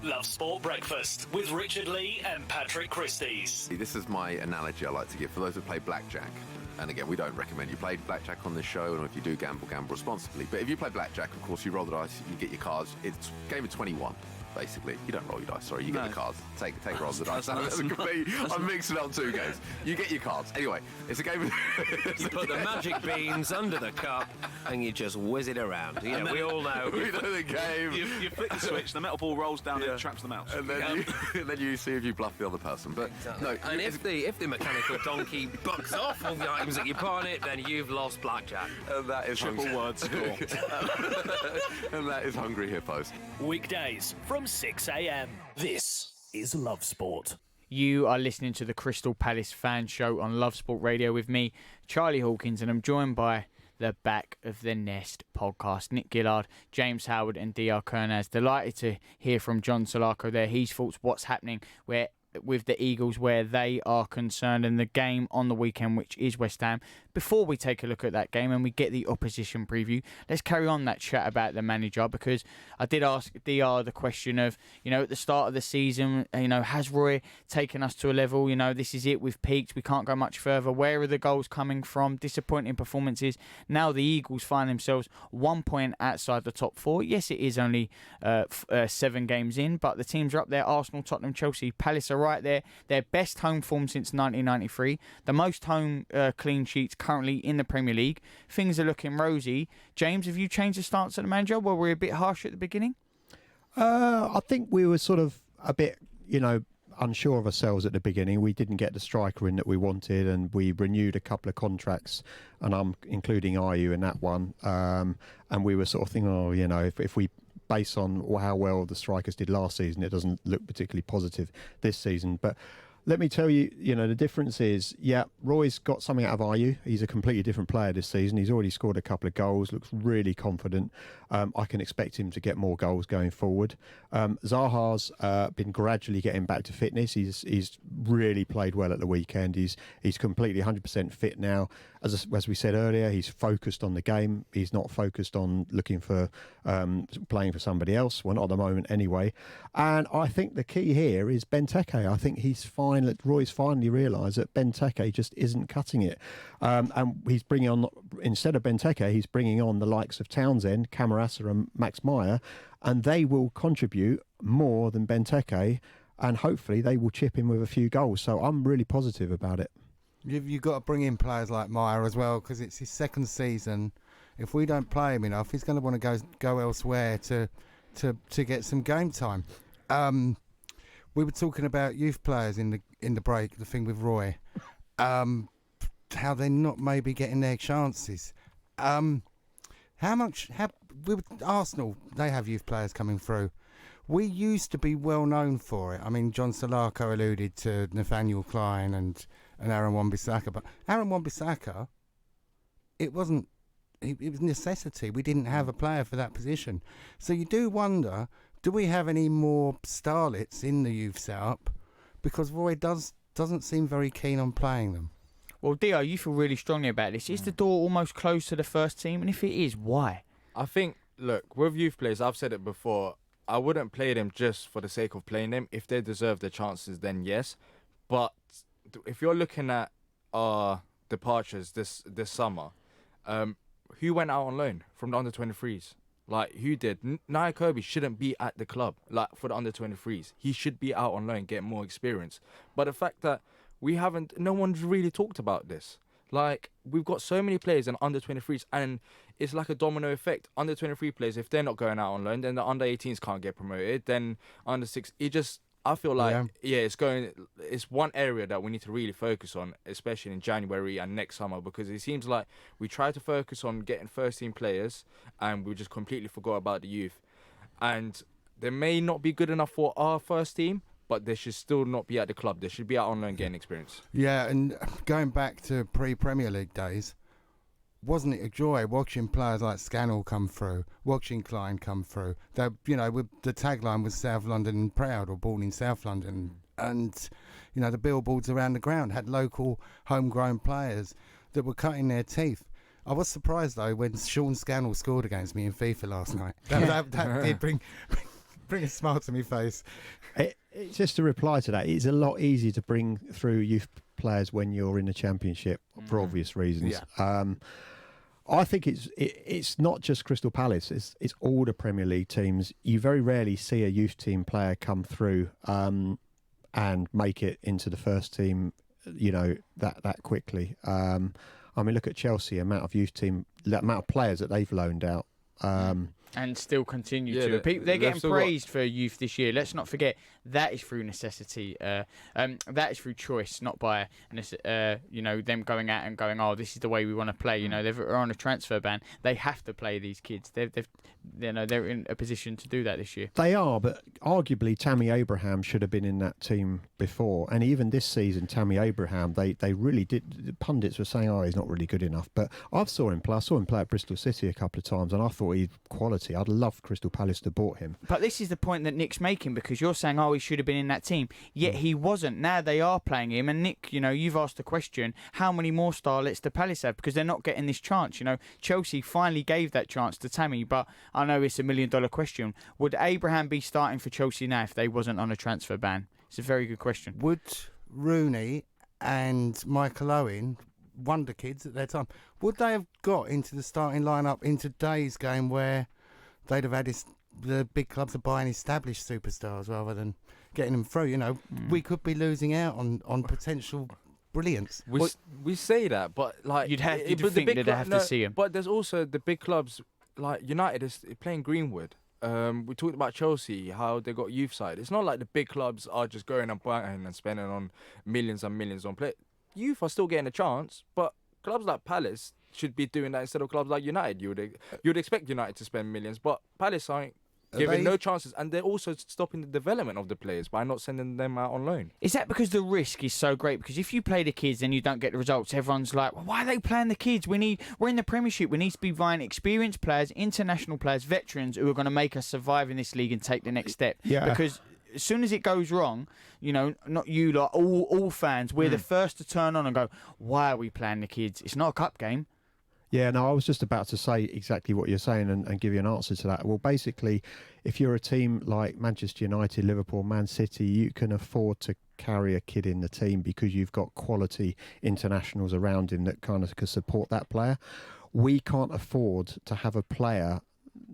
Love Sport Breakfast with Richard Lee and Patrick Christys. This is my analogy I like to give for those who play blackjack. And again, we don't recommend you play blackjack on this show, and if you do gamble responsibly. But if you play blackjack, of course, you roll the dice, you get your cards. It's game of 21. Basically, you don't roll your dice. Sorry, you get the cards. Take rolls of the dice. I'm mixing up two games. You get your cards. Anyway, it's a game. You put the magic beans under the cup and you just whiz it around. Yeah, we all know. We know the game. You flick the switch, the metal ball rolls down, and traps the mouse. And then, then you see if you bluff the other person. But no. And if the mechanical donkey bucks off all the items that you put on it, then you've lost blackjack. And that is triple word score. And that is Hungry Hippos. Weekdays from 6 a.m. This is Love Sport. You are listening to the Crystal Palace Fan Show on Love Sport Radio with me, Charlie Hawkins, and I'm joined by the Back of the Nest podcast. Nick Gillard, James Howard and DR Kernaz. Delighted to hear from John Solako there. His thoughts, what's happening with the Eagles where they are concerned, and the game on the weekend, which is West Ham. before we take a look at that game and we get the opposition preview, let's carry on that chat about the manager, because I did ask DR the question of, at the start of the season, has Roy taken us to a level, this is it, we've peaked, we can't go much further, where are the goals coming from, disappointing performances. Now the Eagles find themselves 1 point outside the top 4. Yes, it is only 7 games in, but the teams are up there. Arsenal, Tottenham, Chelsea, Palace are right there. Their best home form since 1993. The most home clean sheets currently in the Premier League. Things are looking rosy. James, have you changed the stance of the manager? Were we a bit harsh at the beginning? I think we were sort of a bit, unsure of ourselves at the beginning. We didn't get the striker in that we wanted, and we renewed a couple of contracts, and I'm including Ayew in that one. And we were sort of thinking, if we base on how well the strikers did last season, it doesn't look particularly positive this season. But let me tell you, the difference is, Roy's got something out of Ayew. He's a completely different player this season. He's already scored a couple of goals, looks really confident. I can expect him to get more goals going forward. Zaha's been gradually getting back to fitness. He's really played well at the weekend. He's completely 100% fit now. As we said earlier, he's focused on the game. He's not focused on looking for playing for somebody else. Well, not at the moment anyway. And I think the key here is Benteke. I think Roy's finally realised that Benteke just isn't cutting it. And he's bringing on, instead of Benteke, he's bringing on the likes of Townsend, Camarasa and Max Meyer, and they will contribute more than Benteke, and hopefully they will chip in with a few goals. So I'm really positive about it. You've got to bring in players like Meyer as well, because it's his second season. If we don't play him enough, he's going to want to go elsewhere to get some game time. We were talking about youth players in the break, the thing with Roy, how they're not maybe getting their chances. Arsenal, they have youth players coming through. We used to be well known for it. I mean, John Solarco alluded to Nathaniel Klein and Aaron Wan-Bissaka, but Aaron Wan-Bissaka, it was necessity. We didn't have a player for that position. So you do wonder, do we have any more starlets in the youth setup? Because Roy doesn't seem very keen on playing them. Well, Dio, you feel really strongly about this. Is the door almost closed to the first team? And if it is, why? I think, look, with youth players, I've said it before, I wouldn't play them just for the sake of playing them. If they deserve their chances, then yes. But if you're looking at our departures this summer, who went out on loan from the under-23s? Like, who did? Nia Kirby shouldn't be at the club, like, for the under-23s. He should be out on loan, get more experience. But the fact that no one's really talked about this. Like, we've got so many players in under-23s, and it's like a domino effect. Under-23 players, if they're not going out on loan, then the under-18s can't get promoted. Then under-6, I feel like, it's one area that we need to really focus on, especially in January and next summer, because it seems like we try to focus on getting first-team players, and we just completely forgot about the youth. And they may not be good enough for our first team, but they should still not be at the club. They should be out on loan getting experience. Yeah, and going back to pre-Premier League days, wasn't it a joy watching players like Scannell come through, watching Klein come through? With the tagline was South London proud, or born in South London, and the billboards around the ground had local homegrown players that were cutting their teeth. I was surprised though when Sean Scannell scored against me in FIFA last night. That did bring a smile to my face. Just to reply to that, it's a lot easier to bring through youth players when you're in the Championship for obvious reasons. Yeah. I think it's not just Crystal Palace, it's all the Premier League teams. You very rarely see a youth team player come through and make it into the first team, that quickly. Look at Chelsea, amount of players that they've loaned out. And still continue to. They're getting praised for youth this year. Let's not forget that is through necessity. That is through choice, not by them going out and going, oh, this is the way we want to play. They're on a transfer ban. They have to play these kids. They're in a position to do that this year. They are, but arguably Tammy Abraham should have been in that team before. And even this season, Tammy Abraham, they really did. The pundits were saying, oh, he's not really good enough. But I saw him play at Bristol City a couple of times, and I thought he's quality. quality. I'd love Crystal Palace to bought him. But this is the point that Nick's making, because you're saying, he should have been in that team. Yet he wasn't. Now they are playing him. And Nick, you've asked the question, how many more starlets do Palace have? Because they're not getting this chance. Chelsea finally gave that chance to Tammy, but I know it's $1 million question. Would Abraham be starting for Chelsea now if they wasn't on a transfer ban? It's a very good question. Would Rooney and Michael Owen, wonder kids at their time, would they have got into the starting lineup in today's game where they'd have had the big clubs are buying established superstars rather than getting them through? We could be losing out on potential brilliance. We say that, but you'd think they'd have to see him. But there's also the big clubs like United is playing Greenwood. We talked about Chelsea, how they got youth side. It's not like the big clubs are just going and buying and spending on millions and millions on play. Youth are still getting a chance, but clubs like Palace should be doing that instead of clubs like United. You'd expect United to spend millions, but Palace aren't giving no chances, and they're also stopping the development of the players by not sending them out on loan. Is that because the risk is so great? Because if you play the kids and you don't get the results, everyone's like, well, why are they playing the kids? We're in the Premiership. We need to be buying experienced players, international players, veterans who are going to make us survive in this league and take the next step. Yeah. Because as soon as it goes wrong, not you lot, all fans, we're the first to turn on and go, why are we playing the kids? It's not a cup game. Yeah, no, I was just about to say exactly what you're saying and give you an answer to that. Well, basically, if you're a team like Manchester United, Liverpool, Man City, you can afford to carry a kid in the team because you've got quality internationals around him that kind of can support that player. We can't afford to have a player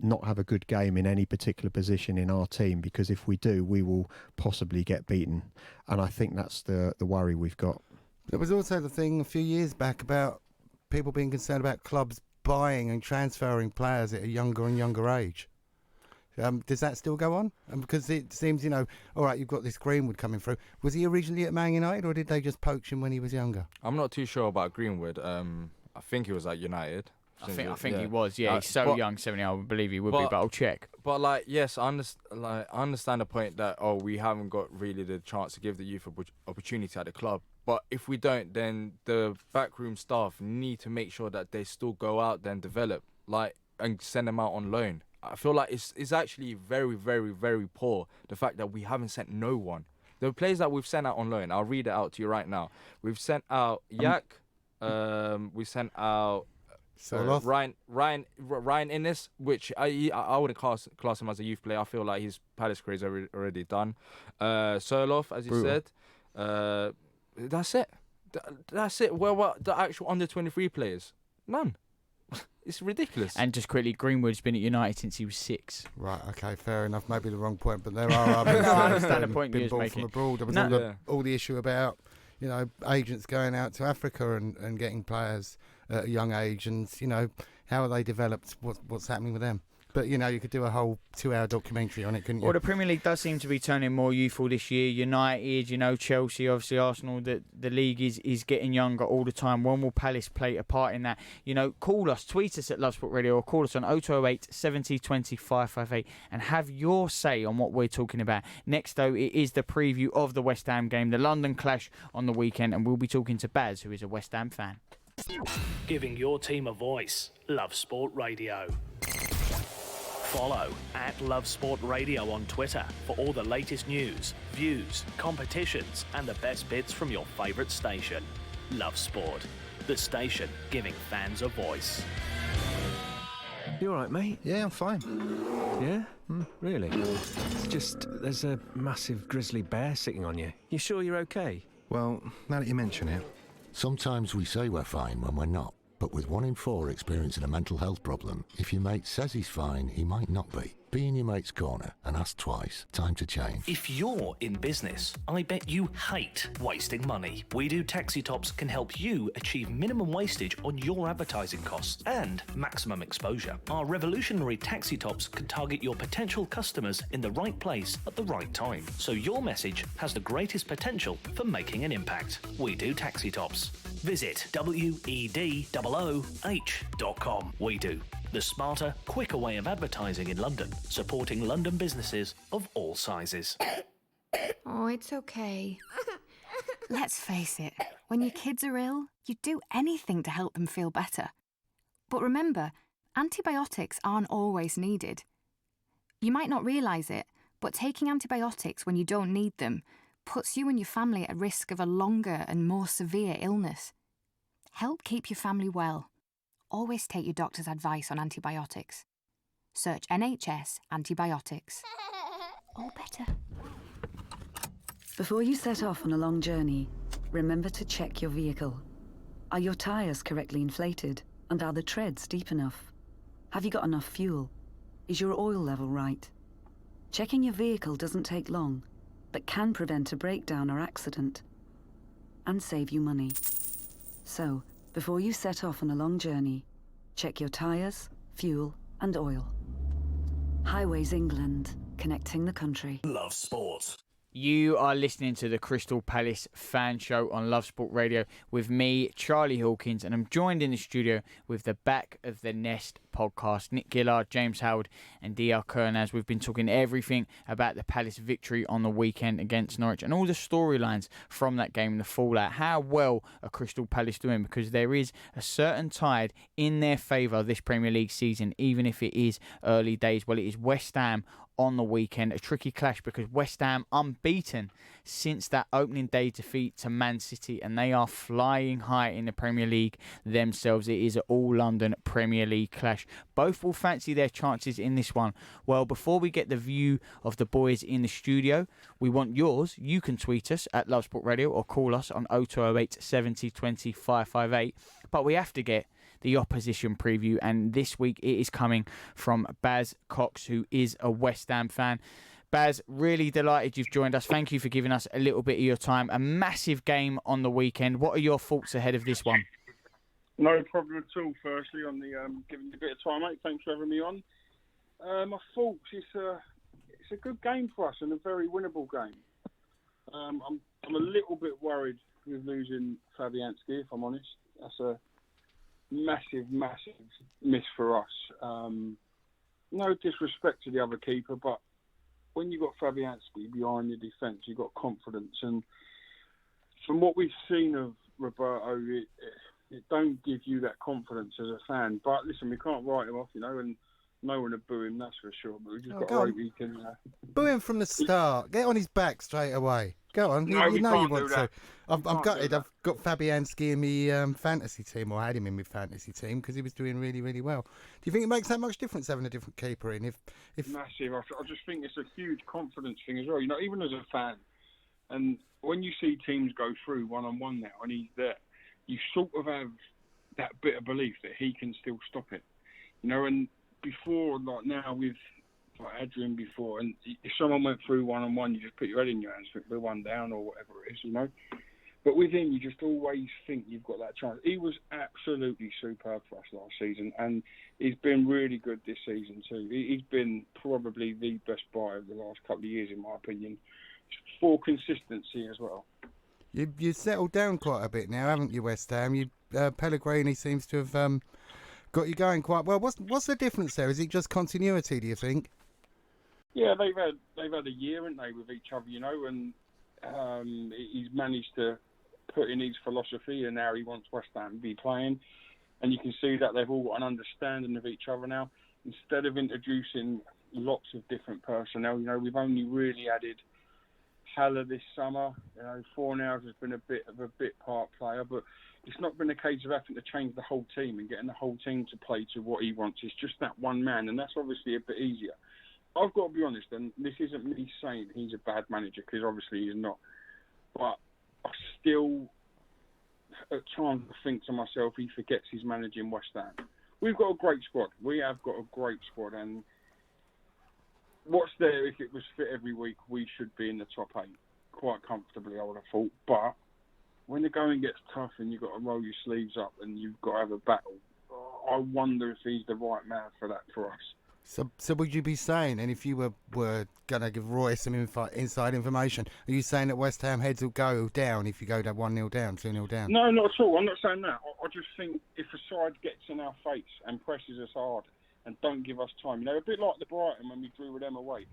not have a good game in any particular position in our team, because if we do, we will possibly get beaten. And I think that's the worry we've got. There was also the thing a few years back about people being concerned about clubs buying and transferring players at a younger and younger age. Does that still go on? Because it seems, all right, you've got this Greenwood coming through. Was he originally at Man United, or did they just poach him when he was younger? I'm not too sure about Greenwood. I think he was at United. I think he was, yeah. He's so young, 70. I would believe he would be, but I'll check. But yes, I understand the point that we haven't got really the chance to give the youth opportunity at the club. But if we don't, then the backroom staff need to make sure that they still go out there and develop, and send them out on loan. I feel like it's actually very, very, very poor, the fact that we haven't sent no one. The players that we've sent out on loan, I'll read it out to you right now. We've sent out Yak, we sent out Ryan Innes, which I wouldn't class him as a youth player. I feel like his Palace career is already done. Soloff, as you said. That's it. That's it. Well, the actual under-23 players? None. It's ridiculous. And just quickly, Greenwood's been at United since he was 6. Right, okay, fair enough. Maybe the wrong point, but there are others. I understand the point you're been making. from abroad. There was all the issue about, agents going out to Africa and getting players at a young age, and, how are they developed? What's happening with them? But, you could do a whole 2-hour documentary on it, couldn't you? Well, the Premier League does seem to be turning more youthful this year. United, Chelsea, obviously Arsenal, the league is getting younger all the time. When will Palace play a part in that? Call us, tweet us at Love Sport Radio, or call us on 0208 70 20 558 and have your say on what we're talking about. Next, though, it is the preview of the West Ham game, the London clash on the weekend, and we'll be talking to Baz, who is a West Ham fan. Giving your team a voice. Love Sport Radio. Follow at Love Sport Radio on Twitter for all the latest news, views, competitions, and the best bits from your favourite station. Love Sport, the station giving fans a voice. You all right, mate? Yeah, I'm fine. Yeah? Really? It's just there's a massive grizzly bear sitting on you. You sure you're okay? Well, now that you mention it. Sometimes we say we're fine when we're not. But with 1 in 4 experiencing a mental health problem, if your mate says he's fine, he might not be. Be in your mate's corner and ask twice. Time to change. If you're in business, I bet you hate wasting money. We Do Taxi Tops can help you achieve minimum wastage on your advertising costs and maximum exposure. Our revolutionary taxi tops can target your potential customers in the right place at the right time, so your message has the greatest potential for making an impact. We Do Taxi Tops. Visit WEDOOH.com. We Do. The smarter, quicker way of advertising in London, supporting London businesses of all sizes. Oh, it's okay. Let's face it, when your kids are ill, you'd do anything to help them feel better. But remember, Antibiotics aren't always needed. You might not realise it, but taking antibiotics when you don't need them puts you and your family at risk of a longer and more severe illness. Help keep your family well. Always take your doctor's advice on antibiotics. Search NHS antibiotics. All better. Before you set off on a long journey, remember to check your vehicle. Are your tyres correctly inflated? And are the treads deep enough? Have you got enough fuel? Is your oil level right? Checking your vehicle doesn't take long, but can prevent a breakdown or accident and save you money. So, before you set off on a long journey, check your tyres, fuel and oil. Highways England, connecting the country. Love sport. You are listening to the Crystal Palace Fan Show on Love Sport Radio with me, Charlie Hawkins, and I'm joined in the studio with the Back of the Nest podcast, Nick Gillard, James Howard and DR Kernaz. We've been talking everything about the Palace victory on the weekend against Norwich and all the storylines from that game, the fallout. How well are Crystal Palace doing? Because there is a certain tide in their favour this Premier League season, even if it is early days. Well, it is West Ham on the weekend, a tricky clash because West Ham unbeaten since that opening day defeat to Man City, and they are flying high in the Premier League themselves. It is an all-London Premier League clash. Both will fancy their chances in this one. Well, before we get the view of the boys in the studio, we want yours. You can tweet us at Love Sport Radio or call us on 0208 70 20 558, but we have to get the opposition preview, and this week it is coming from Baz Cox, who is a West Ham fan. Baz, really delighted you've joined us. Thank you for giving us a little bit of your time. A massive game on the weekend. What are your thoughts ahead of this one? No problem at all. Firstly, on the giving you a bit of time, mate. Thanks for having me on. My thoughts, it's a good game for us and a very winnable game. I'm a little bit worried with losing Fabianski, if I'm honest. That's a massive miss for us. No disrespect to the other keeper, but when you've got Fabianski behind your defence, you've got confidence. And from what we've seen of Roberto, it don't give you that confidence as a fan. But listen, we can't write him off, and no one would boo him, that's for sure. But we just got to hope he can... Boo him from the start. Get on his back straight away. Go on. No, you know you can't want do to. that. I'm gutted. I've got Fabianski in my fantasy team, or had him in my fantasy team, because he was doing really, really well. Do you think it makes that much difference having a different keeper in? If Massive. I just think it's a huge confidence thing as well. Even as a fan, and when you see teams go through one-on-one now, and he's there, you sort of have that bit of belief that he can still stop it. And before, like now with like Adrian before, and if someone went through one-on-one, you just put your head in your hands, put the one down or whatever it is, But with him, you just always think you've got that chance. He was absolutely superb for us last season, and he's been really good this season too. He's been probably the best buy of the last couple of years, in my opinion, for consistency as well. you settled down quite a bit now, haven't you, West Ham? Pellegrini seems to have got you going quite well. What's the difference there? Is it just continuity, do you think? Yeah, they've had a year, haven't they, with each other, and he's managed to put in his philosophy, and now he wants West Ham to be playing, and you can see that they've all got an understanding of each other now. Instead of introducing lots of different personnel, we've only really added Haller this summer. Fornals has been a bit part player, but it's not been a case of having to change the whole team and getting the whole team to play to what he wants. It's just that one man, and that's obviously a bit easier. I've got to be honest, and this isn't me saying he's a bad manager, because obviously he's not, but I still at times think to myself he forgets he's managing West Ham. We've got a great squad. We have got a great squad, and what's there, if it was fit every week, we should be in the top 8 quite comfortably, I would have thought. But when the going gets tough and you've got to roll your sleeves up and you've got to have a battle, I wonder if he's the right man for that for us. So would you be saying, and if you were going to give Roy some inside information, are you saying that West Ham heads will go down if you go to 1-0 down, 2-0 down? No, not at all. I'm not saying that. I just think if a side gets in our face and presses us hard and don't give us time, a bit like the Brighton when we drew with them away,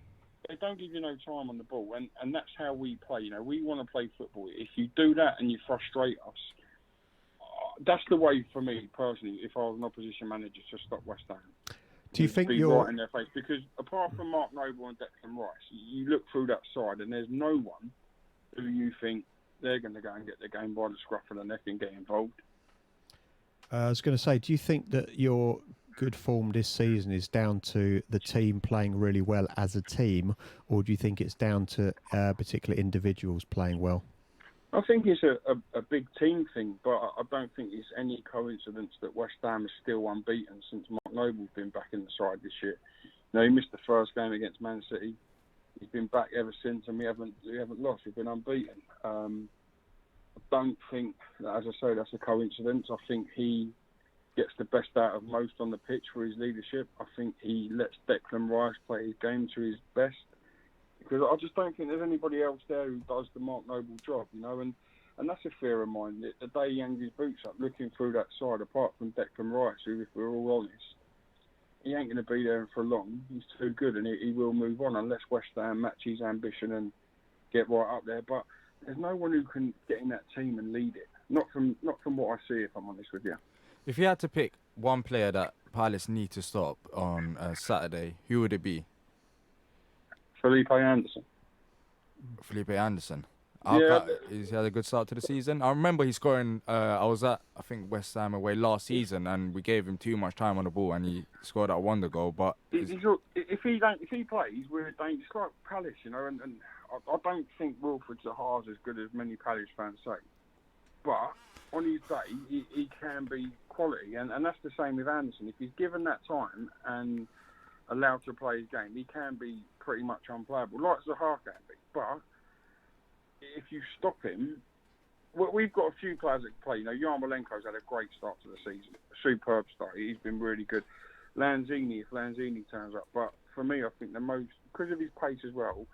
they don't give you no time on the ball, and that's how we play. We want to play football. If you do that and you frustrate us, that's the way for me personally. If I was an opposition manager, to stop West Ham. Do you think be you're right in their face? Because apart from Mark Noble and Declan Rice, you look through that side and there's no one who you think they're going to go and get the game by the scruff of the neck and get involved. I was going to say, do you think that your good form this season is down to the team playing really well as a team, or do you think it's down to particular individuals playing well? I think it's a big team thing, but I don't think it's any coincidence that West Ham is still unbeaten since Mark Noble's been back in the side this year. You know, he missed the first game against Man City. He's been back ever since, and we haven't lost. We've been unbeaten. I don't think, as I say, that's a coincidence. I think he gets the best out of most on the pitch for his leadership. I think he lets Declan Rice play his game to his best. Because I just don't think there's anybody else there who does the Mark Noble job, you know, and that's a fear of mine. The day he hangs his boots up, looking through that side, apart from Declan Rice, who, if we're all honest, he ain't going to be there for long. He's too good, and he will move on unless West Ham match his ambition and get right up there. But there's no one who can get in that team and lead it. Not from what I see, if I'm honest with you. If you had to pick one player that Palace need to stop on Saturday, who would it be? Felipe Anderson. Felipe Anderson. Yeah. He's had a good start to the season. I remember he scoring. I was at, I think, West Ham away last season, and we gave him too much time on the ball, and he scored that wonder goal. But if he plays, we're dangerous. It's like Palace, you know, and I don't think Wilfred Zaha's as good as many Palace fans say. But on his day, he can be quality, and that's the same with Anderson. If he's given that time and allowed to play his game, he can be pretty much unplayable, like Zaha can be. But if you stop him, well, we've got a few players that can play. You know, Yarmolenko's had a great start to the season, a superb start. He's been really good. Lanzini, if Lanzini turns up. But for me, I think the most, because of his pace as well,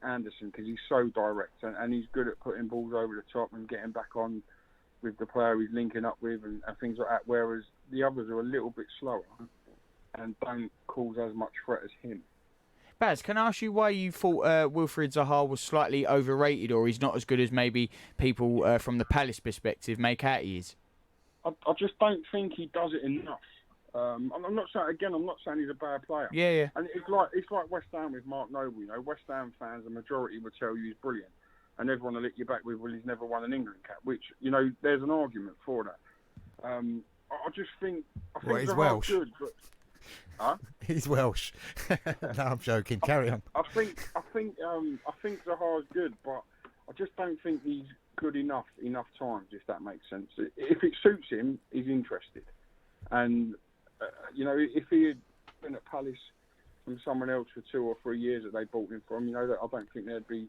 Anderson, because he's so direct and he's good at putting balls over the top and getting back on with the player he's linking up with and things like that, whereas the others are a little bit slower and don't cause as much threat as him. Baz, can I ask you why you thought Wilfried Zaha was slightly overrated, or he's not as good as maybe people from the Palace perspective make out he is? I just don't think he does it enough. I'm not saying he's a bad player. Yeah. And it's like West Ham with Mark Noble. You know, West Ham fans, the majority would tell you he's brilliant, and everyone will lick you back with, well, he's never won an England cap. Which, you know, there's an argument for that. I just think he's Zaha's Welsh. Good, but He's Welsh. No, I'm joking. Carry on. I think Zaha's good, but I just don't think he's good enough times, if that makes sense. If it suits him, he's interested. And you know, if he had been at Palace from someone else for 2 or 3 years that they bought him from, you know, I don't think they'd be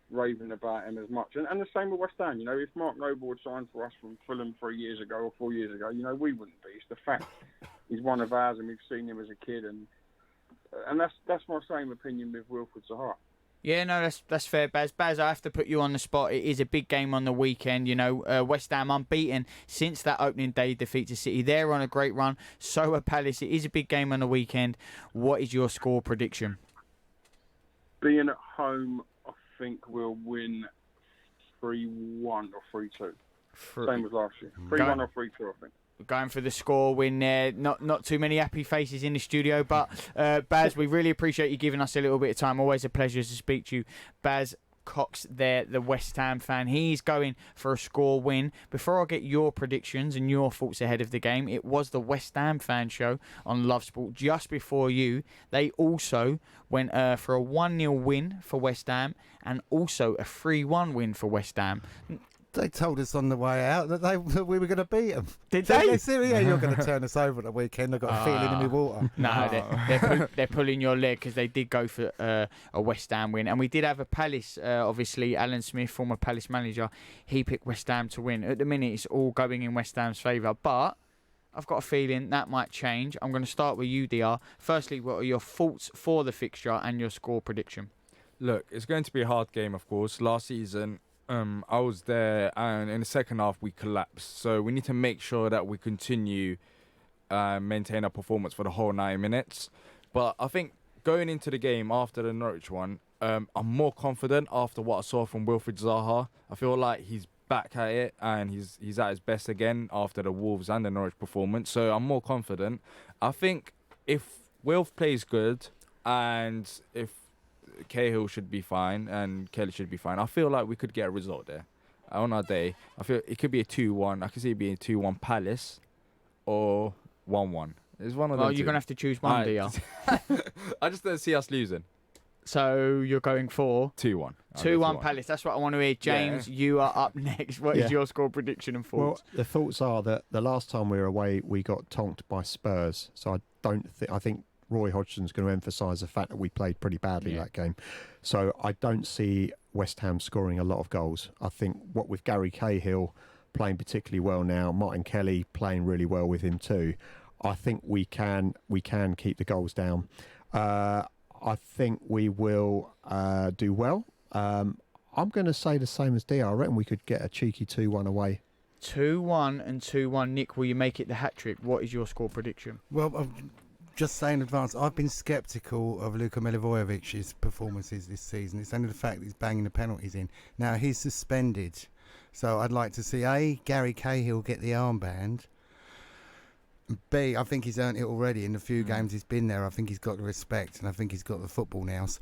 raving about him as much. And the same with West Ham. You know, if Mark Noble had signed for us from Fulham 3 years ago or 4 years ago, you know, we wouldn't be. It's the fact he's one of ours, and we've seen him as a kid, and that's my same opinion with Wilfried Zaha. Yeah, no, that's fair, Baz. Baz, I have to put you on the spot. It is a big game on the weekend. You know, West Ham unbeaten since that opening day defeat to City. They're on a great run. So are Palace. It is a big game on the weekend. What is your score prediction? Being at home, I think we'll win 3-1 or 3-2. Same as last year. 3-1 or 3-2, I think. Going for the score win there. Not too many happy faces in the studio, but Baz, we really appreciate you giving us a little bit of time. Always a pleasure to speak to you. Baz Cox there, the West Ham fan. He's going for a score win. Before I get your predictions and your thoughts ahead of the game, it was the West Ham fan show on Love Sport just before you. They also went for a 1-0 win for West Ham and also a 3-1 win for West Ham. They told us on the way out that we were going to beat them. Did they? said, yeah, you're going to turn us over at the weekend. I've got a feeling in my water. No, they're pulling your leg because they did go for a West Ham win. And we did have a Palace, obviously, Alan Smith, former Palace manager, he picked West Ham to win. At the minute, it's all going in West Ham's favour. But I've got a feeling that might change. I'm going to start with you, DR. Firstly, what are your thoughts for the fixture and your score prediction? Look, it's going to be a hard game, of course. Last season, I was there, and in the second half we collapsed. So we need to make sure that we continue maintain our performance for the whole 9 minutes. But I think going into the game after the Norwich one, I'm more confident after what I saw from Wilfried Zaha. I feel like he's back at it, and he's at his best again after the Wolves and the Norwich performance. So I'm more confident. I think if Wilf plays good, and if Cahill should be fine and Kelly should be fine, I feel like we could get a result there on our day. I feel it could be a 2-1. I could see it being a 2-1 Palace or 1-1. It's one of them. Well, you're going to have to choose one, do you? I just don't see us losing. So you're going for 2-1. 2-1 Palace. That's what I want to hear. James, you are up next. What is your score prediction and thoughts? Well, the thoughts are that the last time we were away, we got tonked by Spurs. So I think Roy Hodgson's going to emphasise the fact that we played pretty badly that game. So I don't see West Ham scoring a lot of goals. I think what with Gary Cahill playing particularly well now, Martin Kelly playing really well with him too, I think we can keep the goals down. I think we will do well. I'm going to say the same as Dia. I reckon we could get a cheeky 2-1 away. 2-1 and 2-1. Nick, will you make it the hat-trick? What is your score prediction? Well, I'm just saying in advance, I've been sceptical of Luka Milivojevic's performances this season. It's only the fact that he's banging the penalties in. Now, he's suspended. So I'd like to see, Gary Cahill get the armband. B, I think he's earned it already in the few games he's been there. I think he's got the respect, and I think he's got the football nous.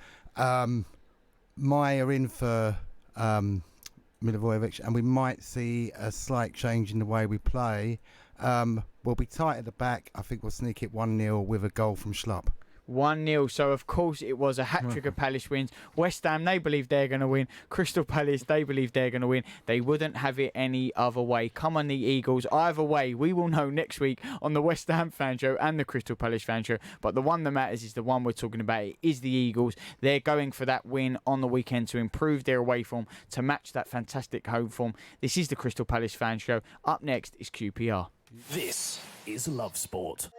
Maya in for Milivojevic, and we might see a slight change in the way we play. We'll be tight at the back. I think we'll sneak it 1-0 with a goal from Schlupp. 1-0. So, of course, it was a hat-trick of Palace wins. West Ham, they believe they're going to win. Crystal Palace, they believe they're going to win. They wouldn't have it any other way. Come on, the Eagles. Either way, we will know next week on the West Ham fan show and the Crystal Palace fan show. But the one that matters is the one we're talking about. It is the Eagles. They're going for that win on the weekend to improve their away form, to match that fantastic home form. This is the Crystal Palace fan show. Up next is QPR. This is Love Sport.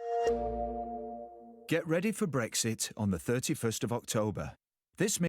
Get ready for Brexit on the 31st of October. This means